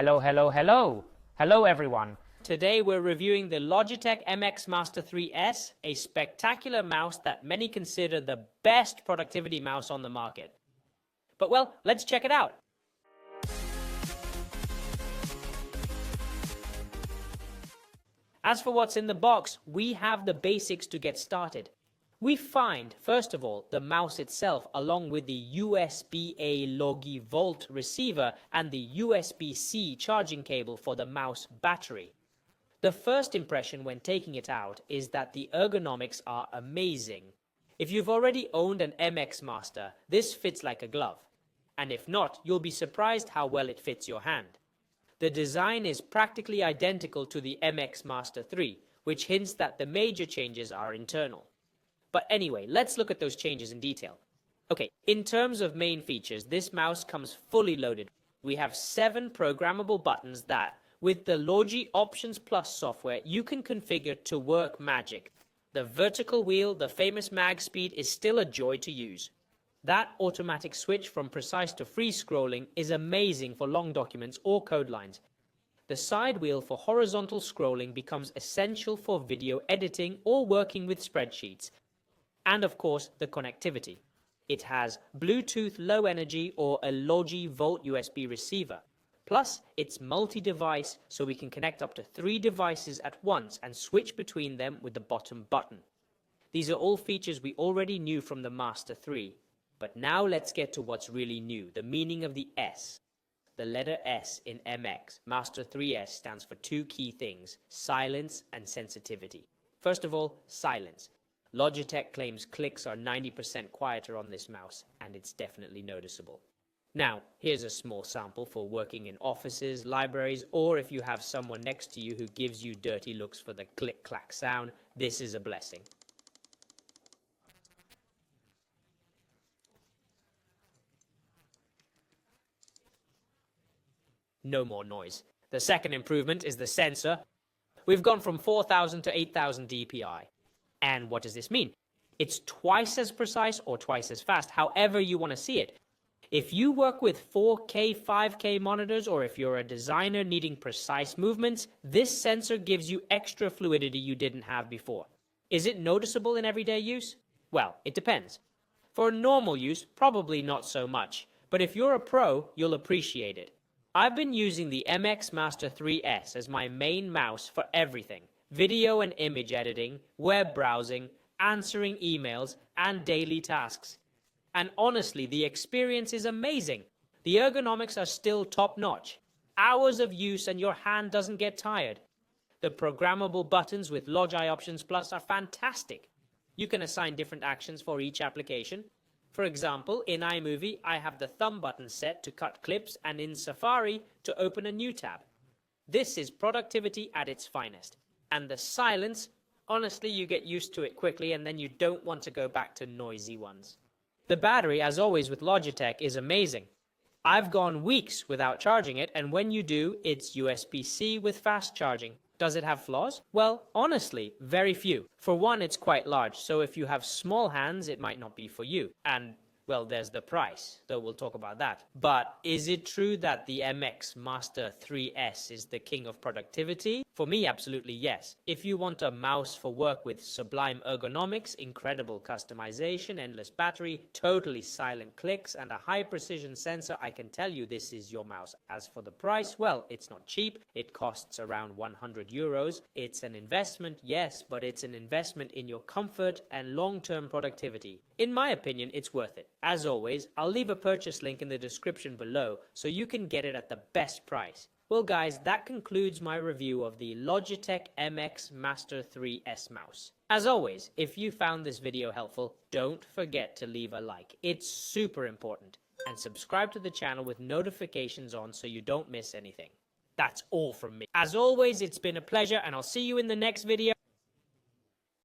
Hello everyone. Today we're reviewing the Logitech MX Master 3S, a spectacular mouse that many consider the best productivity mouse on the market. But well, let's check it out. As for what's in the box, we have the basics to get started. We find, first of all, the mouse itself along with the USB-A Logi Volt receiver and the USB-C charging cable for the mouse battery. The first impression when taking it out is that the ergonomics are amazing. If you've already owned an MX Master, this fits like a glove. And if not, you'll be surprised how well it fits your hand. The design is practically identical to the MX Master 3, which hints that the major changes are internal. But anyway, let's look at those changes in detail. Okay, in terms of main features, this mouse comes fully loaded. We have 7 programmable buttons that, with the Logi Options Plus software, you can configure to work magic. The vertical wheel, the famous mag speed, is still a joy to use. That automatic switch from precise to free scrolling is amazing for long documents or code lines. The side wheel for horizontal scrolling becomes essential for video editing or working with spreadsheets. And of course, the connectivity. It has Bluetooth Low Energy or a Logi Volt USB receiver. Plus, it's multi-device, so we can connect up to 3 devices at once and switch between them with the bottom button. These are all features we already knew from the Master 3. But now let's get to what's really new, the meaning of the S. The letter S in MX Master 3S stands for 2 key things: silence and sensitivity. First of all, silence. Logitech claims clicks are 90% quieter on this mouse, and it's definitely noticeable. Now, here's a small sample for working in offices, libraries, or if you have someone next to you who gives you dirty looks for the click-clack sound. This is a blessing. No more noise. The second improvement is the sensor. We've gone from 4,000 to 8,000 dpi. And what does this mean? It's twice as precise or twice as fast, however you want to see it. If you work with 4K, 5K monitors, or if you're a designer needing precise movements, this sensor gives you extra fluidity you didn't have before. Is it noticeable in everyday use? Well, it depends. For normal use, probably not so much. But if you're a pro, you'll appreciate it. I've been using the MX Master 3S as my main mouse for everything. Video and image editing, web browsing, answering emails, and daily tasks. And honestly, the experience is amazing. The ergonomics are still top-notch. Hours of use and your hand doesn't get tired. The programmable buttons with Logi Options Plus are fantastic. You can assign different actions for each application. For example, in iMovie, I have the thumb button set to cut clips, and in Safari to open a new tab. This is productivity at its finest. And the silence, honestly, you get used to it quickly and then you don't want to go back to noisy ones. The battery, as always with Logitech, is amazing. I've gone weeks without charging it, and when you do, it's USB-C with fast charging. Does it have flaws? Well, honestly, very few. For one, it's quite large, so if you have small hands, it might not be for you. And well, there's the price, though we'll talk about that. But is it true that the MX Master 3S is the king of productivity? For me, absolutely yes. If you want a mouse for work with sublime ergonomics, incredible customization, endless battery, totally silent clicks, and a high-precision sensor, I can tell you this is your mouse. As for the price, well, it's not cheap. It costs around 100 euros. It's an investment, yes, but it's an investment in your comfort and long-term productivity. In my opinion, it's worth it. As always, I'll leave a purchase link in the description below so you can get it at the best price. Well guys, that concludes my review of the Logitech MX Master 3S mouse. As always, if you found this video helpful, don't forget to leave a like. It's super important. And subscribe to the channel with notifications on so you don't miss anything. That's all from me. As always, it's been a pleasure, and I'll see you in the next video.